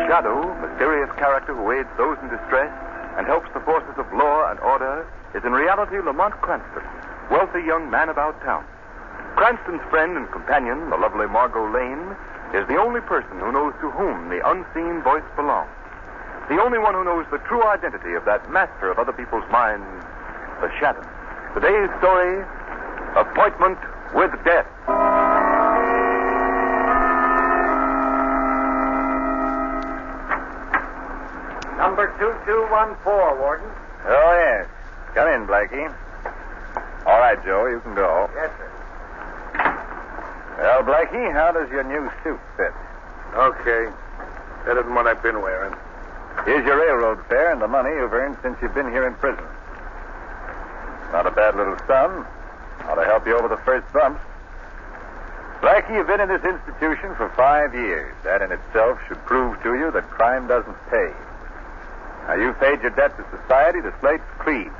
Shadow, mysterious character who aids those in distress and helps the forces of law and order, is in reality Lamont Cranston, wealthy young man about town. Cranston's friend and companion, the lovely Margot Lane, is the only person who knows to whom the unseen voice belongs. The only one who knows the true identity of that master of other people's minds, the Shadow. Today's story, Appointment with Death. Number 2214, Warden. Oh, yes. Come in, Blackie. All right, Joe, you can go. Yes, sir. Well, Blackie, how does your new suit fit? Okay. Better than what I've been wearing. Here's your railroad fare and the money you've earned since you've been here in prison. Not a bad little sum. Ought to help you over the first bumps. Blackie, you've been in this institution for 5 years. That in itself should prove to you that crime doesn't pay. Now, you've paid your debt to society to slate creed.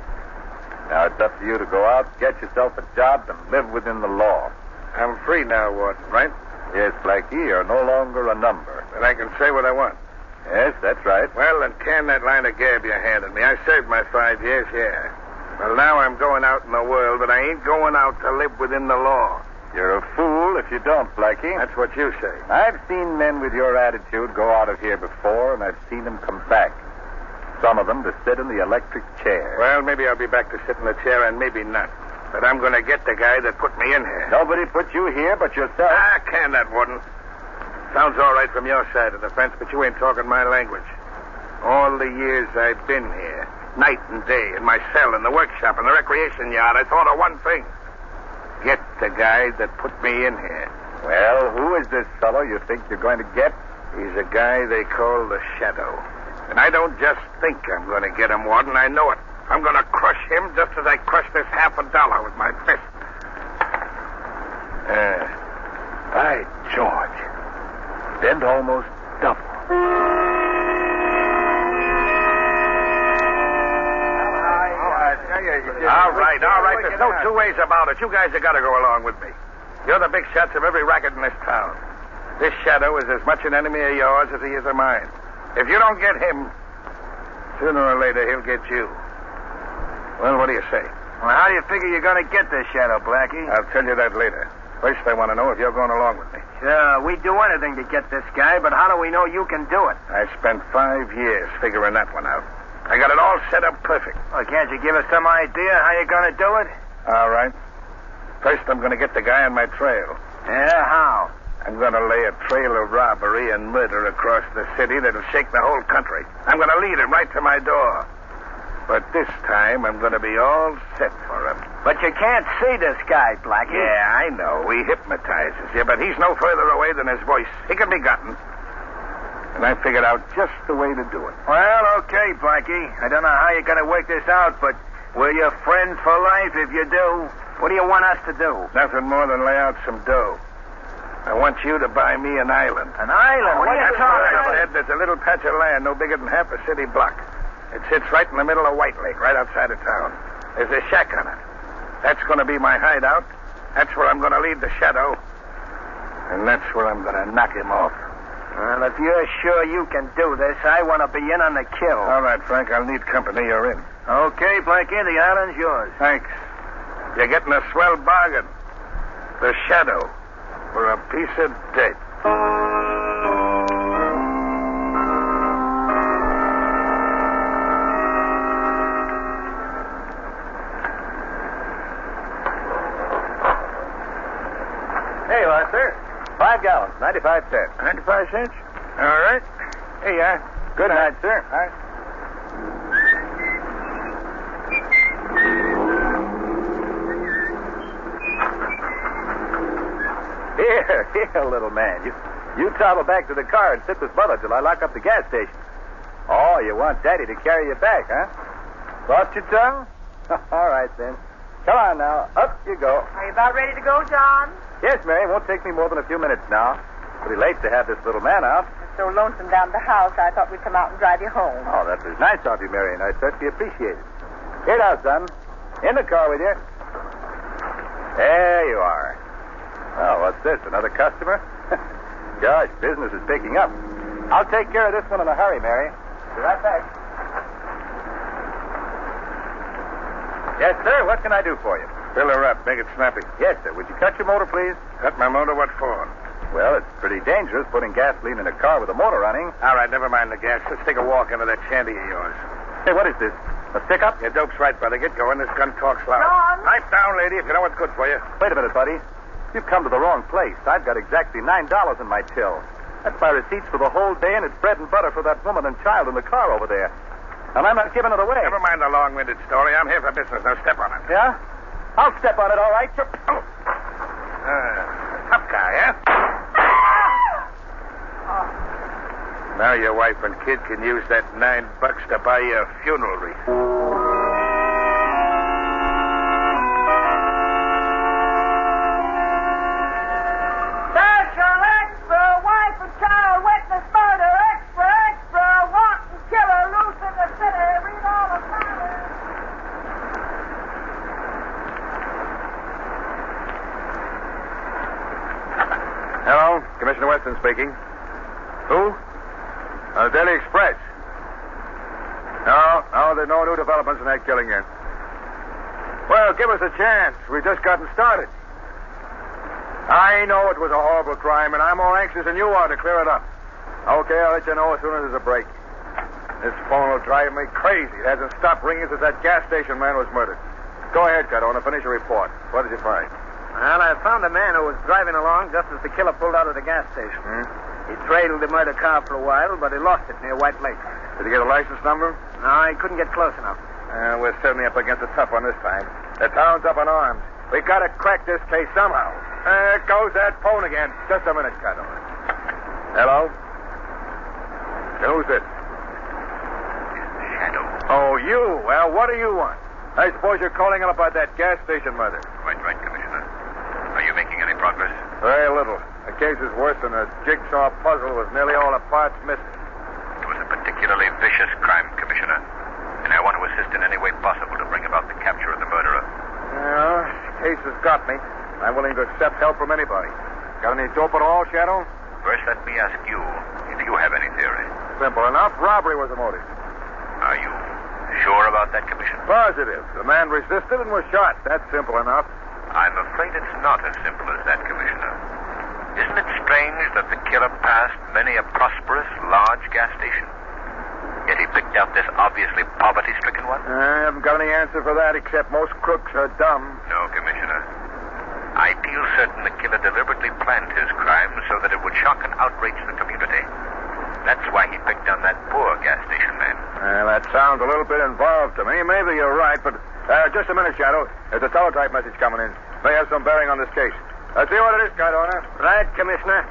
Now, it's up to you to go out, get yourself a job, and live within the law. I'm free now, Warden, right? Yes, Blackie, you're no longer a number. And I can say what I want. Yes, that's right. Well, then can that line of gab you handed me. I served my 5 years, yeah. Well, now I'm going out in the world, but I ain't going out to live within the law. You're a fool if you don't, Blackie. That's what you say. I've seen men with your attitude go out of here before, and I've seen them come back. Some of them to sit in the electric chair. Well, maybe I'll be back to sit in the chair, and maybe not. But I'm going to get the guy that put me in here. Nobody put you here but yourself. Can that, Warden? Sounds all right from your side of the fence, but you ain't talking my language. All the years I've been here, night and day, in my cell, in the workshop, in the recreation yard, I thought of one thing. Get the guy that put me in here. Well, who is this fellow you think you're going to get? He's a guy they call the Shadow. And I don't just think I'm going to get him, Warden. I know it. I'm going to crush him just as I crushed this $50 with my fist. By George. Bent almost double. All right. There's no two ways about it. You guys have got to go along with me. You're the big shots of every racket in this town. This Shadow is as much an enemy of yours as he is of mine. If you don't get him, sooner or later he'll get you. Well, what do you say? Well, how do you figure you're going to get this Shadow, Blackie? I'll tell you that later. First, I want to know if you're going along with me. Sure, we'd do anything to get this guy, but how do we know you can do it? I spent 5 years figuring that one out. I got it all set up perfect. Well, can't you give us some idea how you're going to do it? All right. First, I'm going to get the guy on my trail. Yeah, how? I'm going to lay a trail of robbery and murder across the city that'll shake the whole country. I'm going to lead him right to my door. But this time, I'm going to be all set for him. But you can't see this guy, Blackie. Yeah, I know. He hypnotizes you, but he's no further away than his voice. He can be gotten. And I figured out just the way to do it. Well, okay, Blackie. I don't know how you're going to work this out, but we're your friends for life if you do. What do you want us to do? Nothing more than lay out some dough. I want you to buy me an island. An island? What are you talking about? Ed, there's a little patch of land no bigger than half a city block. It sits right in the middle of White Lake, right outside of town. There's a shack on it. That's going to be my hideout. That's where I'm going to lead the Shadow. And that's where I'm going to knock him off. Well, if you're sure you can do this, I want to be in on the kill. All right, Frank, I'll need company. You're in. Okay, Blackie, the island's yours. Thanks. You're getting a swell bargain. The Shadow for a piece of dirt. Here you are, sir. 5 gallons, 95 cents. 95 cents? All right. Here you are. Good night, sir. All right. Here, little man. You travel back to the car and sit with Mother till I lock up the gas station. Oh, you want Daddy to carry you back, huh? Lost your tongue? All right, then. Come on now. Up you go. Are you about ready to go, John? Yes, Mary. Won't take me more than a few minutes now. Pretty late to have this little man out. It's so lonesome down at the house, I thought we'd come out and drive you home. Oh, that was nice of you, Mary, and I certainly appreciate it. Here now, son. In the car with you. There you are. Oh, what's this? Another customer? Gosh, business is picking up. I'll take care of this one in a hurry, Mary. Be right back. Yes, sir. What can I do for you? Fill her up. Make it snappy. Yes, sir. Would you cut your motor, please? Cut my motor? What for? Well, it's pretty dangerous putting gasoline in a car with a motor running. All right, never mind the gas. Let's take a walk into that shanty of yours. Hey, what is this? A pickup? Your dope's right, brother. Get going. This gun talks loud. John? Pipe down, lady, if you know what's good for you. Wait a minute, buddy. You've come to the wrong place. I've got exactly $9 in my till. That's my receipts for the whole day, and it's bread and butter for that woman and child in the car over there. And I'm not giving it away. Never mind the long-winded story. I'm here for business. Now step on it. Yeah? I'll step on it, all right. Oh. Tough guy, huh? Now your wife and kid can use that $9 to buy you a funeral wreath. Hello, Commissioner Weston speaking. Who? The Daily Express. No, there's no new developments in that killing yet. Well, give us a chance. We've just gotten started. I know it was a horrible crime, and I'm more anxious than you are to clear it up. Okay, I'll let you know as soon as there's a break. This phone will drive me crazy. It hasn't stopped ringing since that gas station man was murdered. Go ahead, Cardona. Finish your report. What did you find? Well, I found a man who was driving along just as the killer pulled out of the gas station. He trailed the murder car for a while, but he lost it near White Lake. Did he get a license number? No, he couldn't get close enough. We're certainly up against a tough one this time. The town's up in arms. We got to crack this case somehow. There goes that phone again. Just a minute, Cardona. Hello? Who's this? It's the Shadow. Oh, you? Well, what do you want? I suppose you're calling up about that gas station murder. Quite right, Commissioner. Are you making any progress? Very little. The case is worse than a jigsaw puzzle with nearly all the parts missing. It was a particularly vicious crime, Commissioner, and I want to assist in any way possible to bring about the capture of the murderer. Yeah, the case has got me. I'm willing to accept help from anybody. Got any dope at all, Shadow? First, let me ask you if you have any theory. Simple enough. Robbery was the motive. Are you sure about that, Commissioner? Positive. The man resisted and was shot. That's simple enough. I'm afraid it's not as simple as that, Commissioner. Isn't it strange that the killer passed many a prosperous, large gas station? Yet he picked out this obviously poverty-stricken one? I haven't got any answer for that, except most crooks are dumb. No, Commissioner. I feel certain the killer deliberately planned his crime so that it would shock and outrage the community. That's why he picked on that poor gas station man. That sounds a little bit involved to me. Maybe you're right, but just a minute, Shadow. There's a teletype message coming in. May have some bearing on this case. See what it is, Cardona. Right, Commissioner.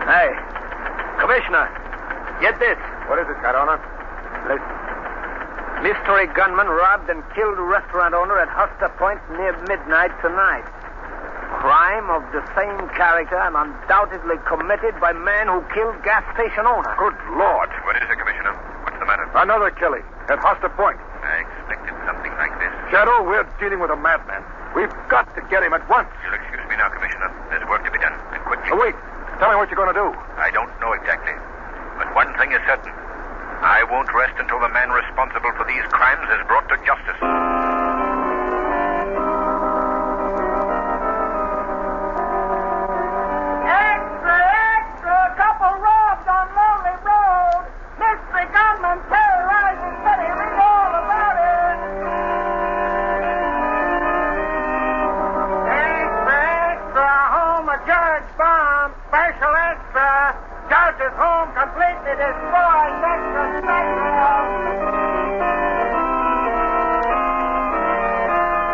Hey, Commissioner, get this. What is it, Cardona? Listen. Mystery gunman robbed and killed a restaurant owner at Huster Point near midnight tonight. Crime of the same character and undoubtedly committed by man who killed gas station owner. Good Lord. What is it, Commissioner? What's the matter? Another killing at Huster Point. I expected something like this. Shadow, we're dealing with a madman. We've got to get him at once. You'll excuse me now, Commissioner. There's work to be done, and quickly. Wait. Tell me what you're going to do. I don't know exactly. But one thing is certain. I won't rest until the man responsible for these crimes is brought to justice. Extra, extra! Couple robbed on Lonely Road. Mystery gunman terrorizing city. Read all about it. Extra, extra! Home of Judge Bomb. Special extra! Judge is home completely destroyed. Extra special!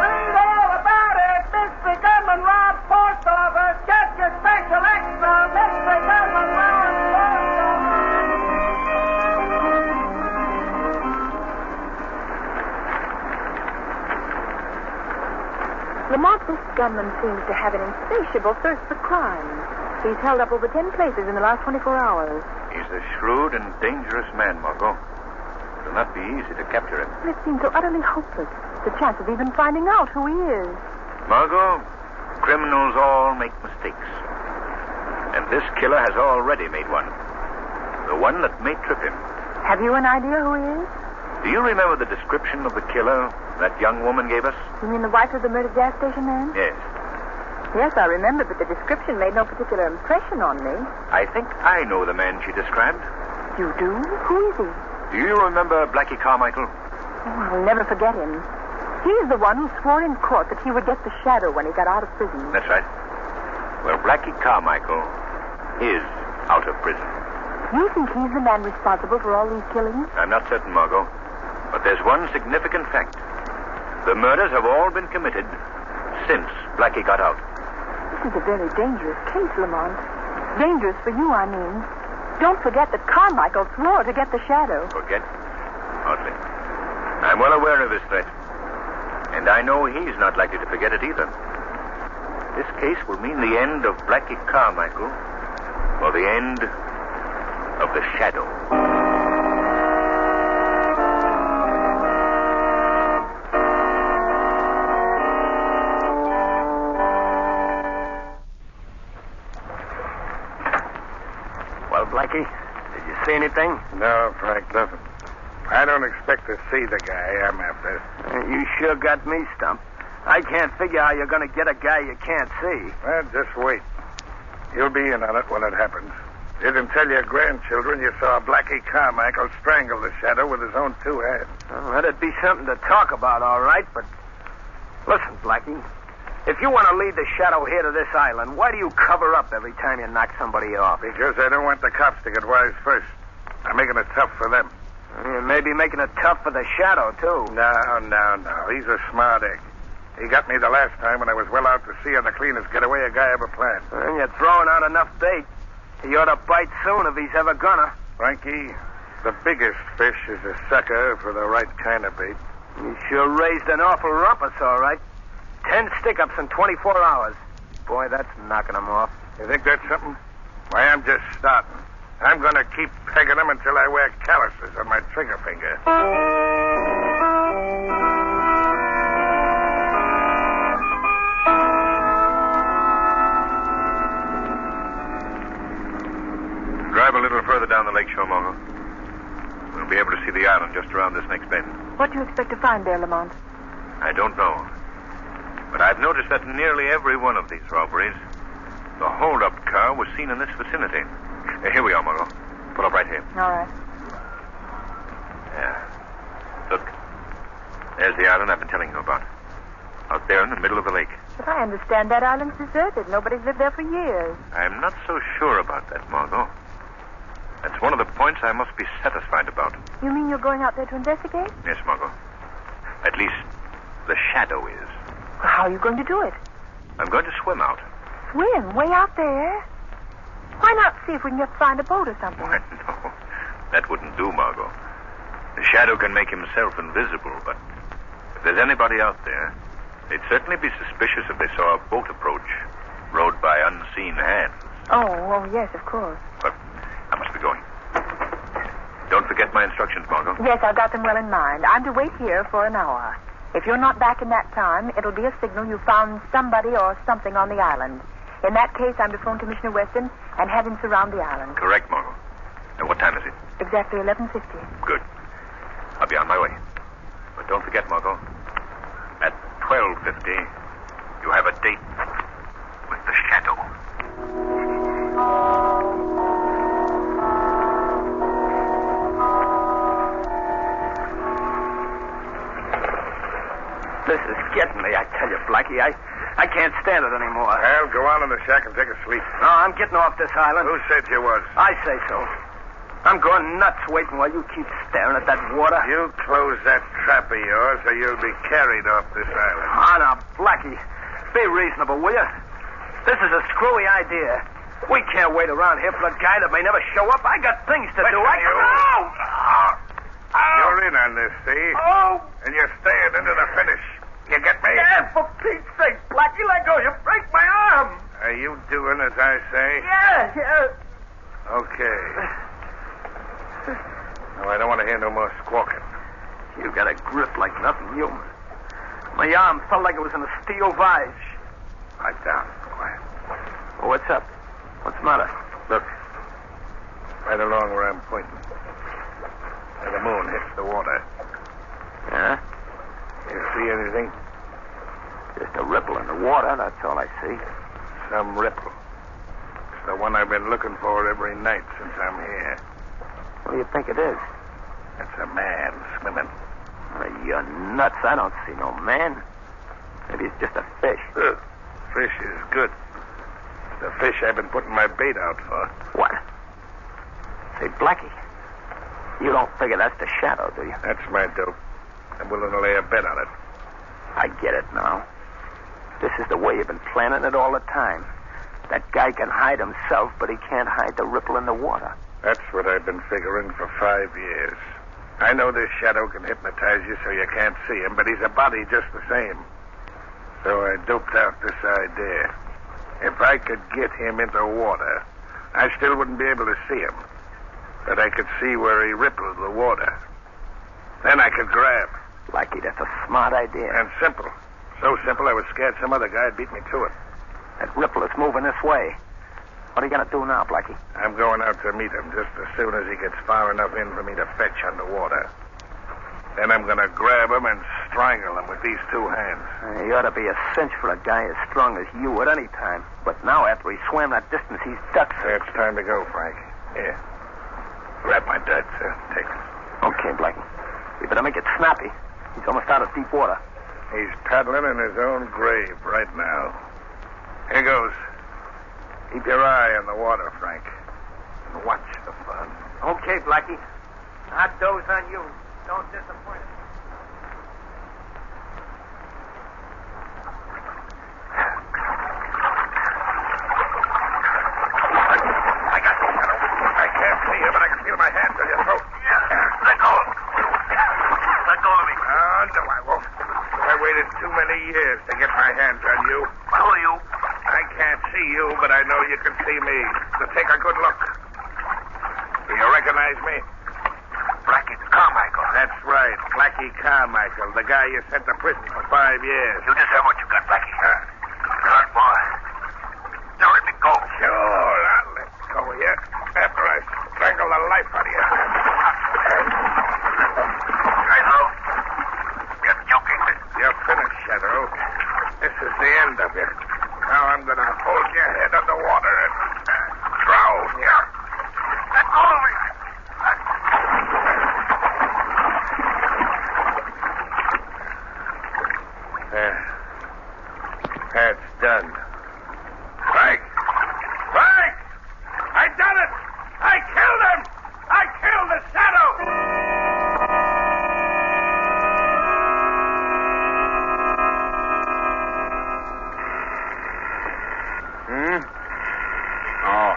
Read all about it. Mystery gunman robbed post office. Get your special extra. Mystery gunman robbed post office. Lamont, this gunman seems to have an insatiable thirst for crime. He's held up over 10 places in the last 24 hours. He's a shrewd and dangerous man, Margot. It'll not be easy to capture him. It seems so utterly hopeless. The chance of even finding out who he is. Margot, criminals all make mistakes. And this killer has already made one. The one that may trip him. Have you an idea who he is? Do you remember the description of the killer that young woman gave us? You mean the wife of the murdered gas station man? Yes. Yes, I remember, but the description made no particular impression on me. I think I know the man she described. You do? Who is he? Do you remember Blackie Carmichael? Oh, I'll never forget him. He's the one who swore in court that he would get the shadow when he got out of prison. That's right. Well, Blackie Carmichael is out of prison. You think he's the man responsible for all these killings? I'm not certain, Margot. But there's one significant fact. The murders have all been committed since Blackie got out. This is a very dangerous case, Lamont. Dangerous for you, I mean. Don't forget that Carmichael swore to get the shadow. Forget? Hardly. I'm well aware of his threat. And I know he's not likely to forget it either. This case will mean the end of Blackie Carmichael, or the end of the shadow. Well, Blackie, did you see anything? No, Frank, nothing. I don't expect to see the guy I'm after. You sure got me stumped. I can't figure how you're going to get a guy you can't see. Well, just wait. You'll be in on it when it happens. You can tell your grandchildren you saw Blackie Carmichael strangle the shadow with his own two hands. Well, that'd be something to talk about, all right, but... Listen, Blackie, if you want to lead the shadow here to this island, why do you cover up every time you knock somebody off? Because I don't want the cops to get wise first. I'm making it tough for them. You may be making it tough for the shadow, too. No. He's a smart egg. He got me the last time when I was well out to sea on the cleanest getaway a guy ever planned. And you're throwing out enough bait. He ought to bite soon if he's ever gonna. Frankie, the biggest fish is a sucker for the right kind of bait. You sure raised an awful rumpus, all right. 10 stick-ups in 24 hours. Boy, that's knocking him off. You think that's something? Why, I'm just starting. I'm going to keep pegging them until I wear calluses on my trigger finger. Drive a little further down the lakeshore, Margot. We'll be able to see the island just around this next bend. What do you expect to find there, Lamont? I don't know. But I've noticed that in nearly every one of these robberies, the hold-up car was seen in this vicinity. Here we are, Margot. Pull up right here. All right. Yeah. Look. There's the island I've been telling you about. Out there in the middle of the lake. But I understand that island's deserted. Nobody's lived there for years. I'm not so sure about that, Margot. That's one of the points I must be satisfied about. You mean you're going out there to investigate? Yes, Margot. At least, the shadow is. How are you going to do it? I'm going to swim out. Swim? Way out there? Why not see if we can just find a boat or something? Why, no. That wouldn't do, Margot. The shadow can make himself invisible, but if there's anybody out there, they'd certainly be suspicious if they saw a boat approach, rowed by unseen hands. Oh, yes, of course. But I must be going. Don't forget my instructions, Margot. Yes, I've got them well in mind. I'm to wait here for an hour. If you're not back in that time, it'll be a signal you found somebody or something on the island. In that case, I'm to phone Commissioner Weston and have him surround the island. Correct, Margot. And what time is it? Exactly 11:50. Good. I'll be on my way. But don't forget, Margot, at 12:50, you have a date with the shadow. This is getting me, I tell you, Blackie. I can't stand it anymore. Well, go on in the shack and take a sleep. No, I'm getting off this island. Who said you was? I say so. I'm going nuts waiting while you keep staring at that water. You close that trap of yours or you'll be carried off this island. Ah, now, Blackie, be reasonable, will you? This is a screwy idea. We can't wait around here for a guy that may never show up. I got things to do. You're in on this, see? Oh! And you're staying into the finish. You get me? Yeah, for Pete's sake, Blackie, let go. You break my arm. Are you doing as I say? Yeah. Okay. Now, I don't want to hear no more squawking. You got a grip like nothing human. My arm felt like it was in a steel vise. Lie down. Quiet. Oh, what's up? What's the matter? Look. Right along where I'm pointing. Where the moon hits the water. Yeah? You see anything? Just a ripple in the water, that's all I see. Some ripple. It's the one I've been looking for every night since I'm here. What do you think it is? It's a man swimming. You're nuts. I don't see no man. Maybe it's just a fish. Fish is good. It's the fish I've been putting my bait out for. What? Say, Blackie, you don't figure that's the shadow, do you? That's my dope. I'm willing to lay a bet on it. I get it now. This is the way you've been planning it all the time. That guy can hide himself, but he can't hide the ripple in the water. That's what I've been figuring for 5 years. I know this shadow can hypnotize you so you can't see him, but he's a body just the same. So I doped out this idea. If I could get him into water, I still wouldn't be able to see him. But I could see where he rippled the water. Then I could grab. Blackie, that's a smart idea. And simple. So simple I was scared some other guy'd beat me to it. That ripple is moving this way. What are you going to do now, Blackie? I'm going out to meet him just as soon as he gets far enough in for me to fetch underwater. Then I'm going to grab him and strangle him with these two hands. You ought to be a cinch for a guy as strong as you at any time. But now, after he swam that distance, he's ducked. It's time to go, Frank. Here. Grab my duds. Take it. Okay, Blackie. You better make it snappy. He's almost out of deep water. He's paddling in his own grave right now. Here goes. Keep your eye on the water, Frank. And watch the fun. Okay, Blackie. I'll doze on you. Don't disappoint us. I got you, Shadow. I can't see you, but I can feel my hands on your throat. Yeah. Let go. Let go of me. Oh, no, I won't. I waited too many years to get my hands on you. Who are you? I can't see you, but I know you can see me. So take a good look. Do you recognize me? Blackie Carmichael. That's right. Blackie Carmichael, the guy you sent to prison for 5 years. You deserve what you got, Blackie. Good boy. Now let me go. Sure, I'll let go of you after I strangle the life out of you. Shadow, you're joking me. You're finished, Shadow. This is the end of you. Now I'm going to hold your head underwater and drown you. Let go of me. That's done. Frank! Frank! I done it! I killed him! I killed the shadow! Oh,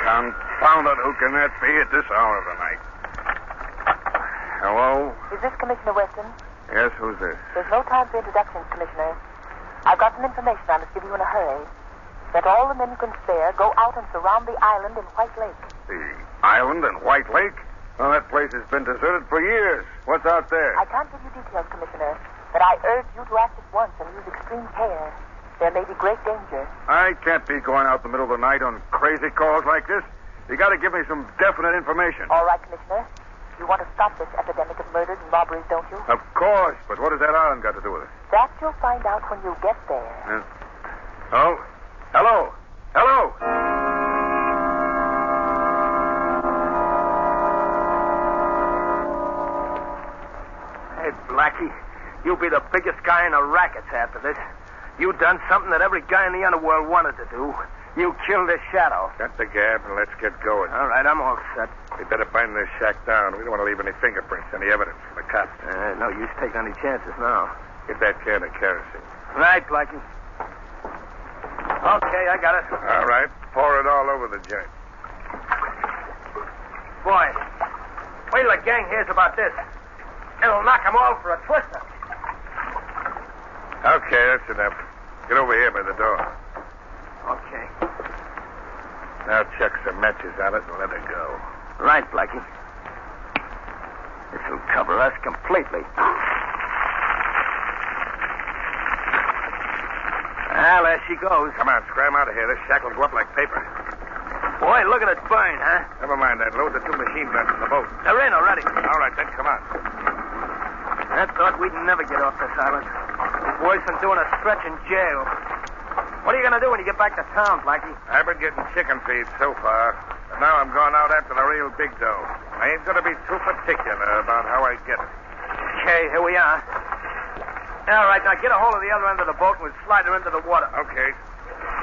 confound it. Who can that be at this hour of the night? Hello? Is this Commissioner Weston? Yes, who's this? There's no time for introductions, Commissioner. I've got some information I must give you in a hurry. Let all the men you can spare go out and surround the island in White Lake. The island in White Lake? Well, that place has been deserted for years. What's out there? I can't give you details, Commissioner, but I urge you to act at once and use extreme care. There may be great danger. I can't be going out in the middle of the night on crazy calls like this. You got to give me some definite information. All right, Commissioner. You want to stop this epidemic of murders and robberies, don't you? Of course, but what has that island got to do with it? That you'll find out when you get there. Oh? Hello? Hello? Hey, Blackie, you'll be the biggest guy in the rackets after this. You done something that every guy in the underworld wanted to do. You killed this shadow. Got the gab and let's get going. All right, I'm all set. We better bind this shack down. We don't want to leave any fingerprints, any evidence for the cops. No use taking any chances now. Get that can of kerosene. Right, Blackie. Okay, I got it. All right. Pour it all over the joint. Boy, wait till the gang hears about this. It'll knock them all for a twister. Okay, that's enough. Get over here by the door. Okay. Now chuck some matches on it and let it go. Right, Blackie. This'll cover us completely. Well, there she goes. Come on, scram out of here. This shack will go up like paper. Boy, look at it burn, huh? Never mind that. Load the 2 machine guns in the boat. They're in already. All right, then, come on. I thought we'd never get off this island. It's worse than doing a stretch in jail. What are you going to do when you get back to town, Blackie? I've been getting chicken feed so far, but now I'm going out after the real big dough. I ain't going to be too particular about how I get it. Okay, here we are. All right, now get a hold of the other end of the boat and we'll slide her into the water. Okay.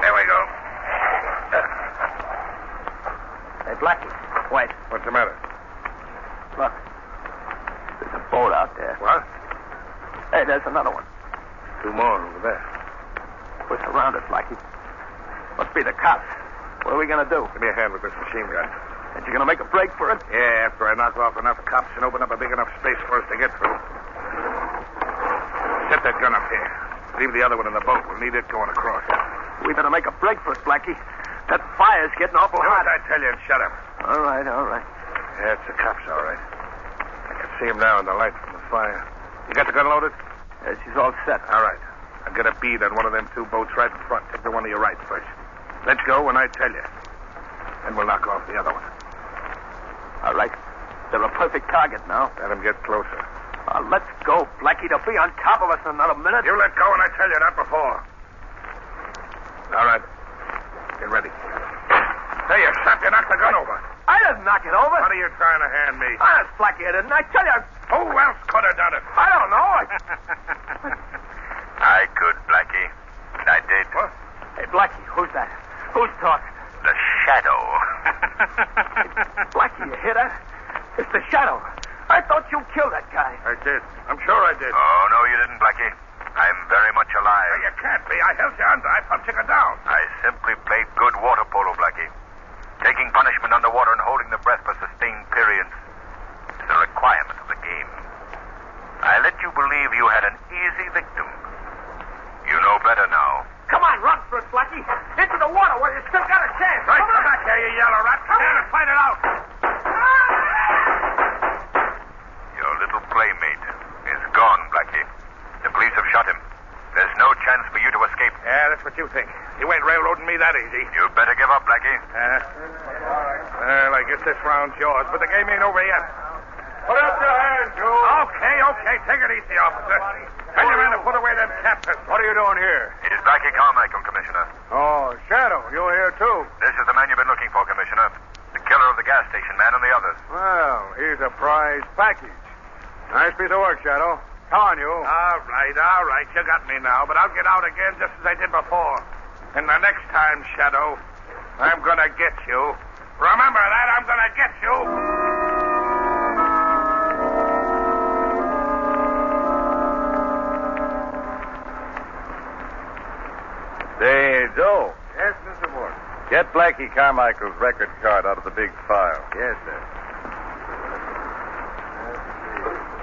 There we go. Hey, Blackie, wait. What's the matter? Look. There's a boat out there. What? Hey, there's another one. 2 more over there. We're surrounded, Blackie. Must be the cops. What are we going to do? Give me a hand with this machine gun. And you're going to make a break for it? Yeah, after I knock off enough cops and open up a big enough space for us to get through. Set that gun up here. Leave the other one in the boat. We'll need it going across. We better make a break for it, Blackie. That fire's getting awful Do hot. as I tell you and shut up. All right, all right. Yeah, it's the cops, all right. I can see them now in the light from the fire. You got the gun loaded? Yeah, she's all set. All right. I'll get a bead on one of them 2 boats right in front. Take the one to your right first. Let's go when I tell you. Then we'll knock off the other one. All right. They're a perfect target now. Let them get closer. Let's go, Blackie. They'll be on top of us in another minute. You let go when I tell you, not before. All right. Get ready. There, you shot. You knocked the gun over. I didn't knock it over. What are you trying to hand me? Honest, Blackie, I didn't. I tell you. Who else could have done it? I don't know. I could, Blackie. And I did. What? Hey, Blackie, who's that? Who's talking? The Shadow. Blackie, you hear that? It's the Shadow. I thought you killed that guy. I did. I'm sure I did. Oh, no, you didn't, Blackie. I'm very much alive. You can't be. I held you under. I pumped you down. I simply played good water polo, Blackie. Taking punishment underwater and holding the breath for sustained periods is a requirement of the game. I let you believe you had an easy victim. You know better now. Come on, run for it, Blackie. Into the water where you still got a chance. Right, Come come on. back here, you yellow rat. Come here and fight it out. Your little playmate is gone, Blackie. The police have shot him. There's no chance for you to escape. Yeah, that's what you think. You ain't railroading me that easy. You better give up, Blackie. Well, I guess this round's yours, but the game ain't over yet. Put up your hands, Joe. Okay. Take it easy, officer. Tell your men to put away them captives. What are you doing here? It is Blackie Carmichael, Commissioner. Oh, Shadow, you're here, too. This is the man you've been looking for, Commissioner. The killer of the gas station man and the others. Well, he's a prize package. Nice piece of work, Shadow. Come on, you. All right. You got me now, but I'll get out again just as I did before. And the next time, Shadow, I'm gonna get you. Remember that, I'm gonna get you. Say, Joe, Yes, Mr. Morton. get Blackie Carmichael's record card out of the big file. Yes, sir.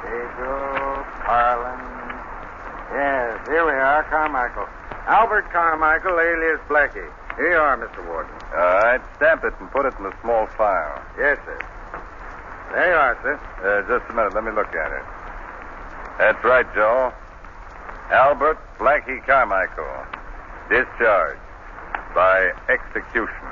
Pedro Carlin. Yes, here we are, Carmichael. Albert Carmichael, alias Blackie. Here you are, Mr. Warden. All right, stamp it and put it in the small file. Yes, sir. There you are, sir. Just a minute, let me look at it. That's right, Joe. Albert Blackie Carmichael. Discharged by execution.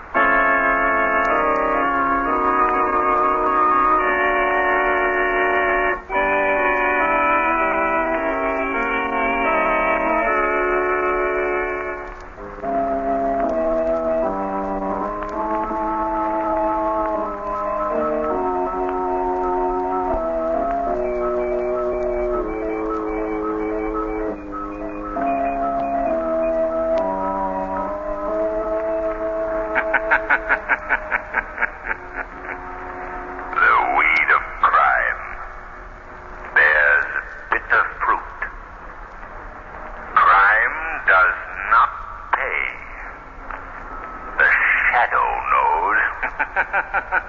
Shadow knows.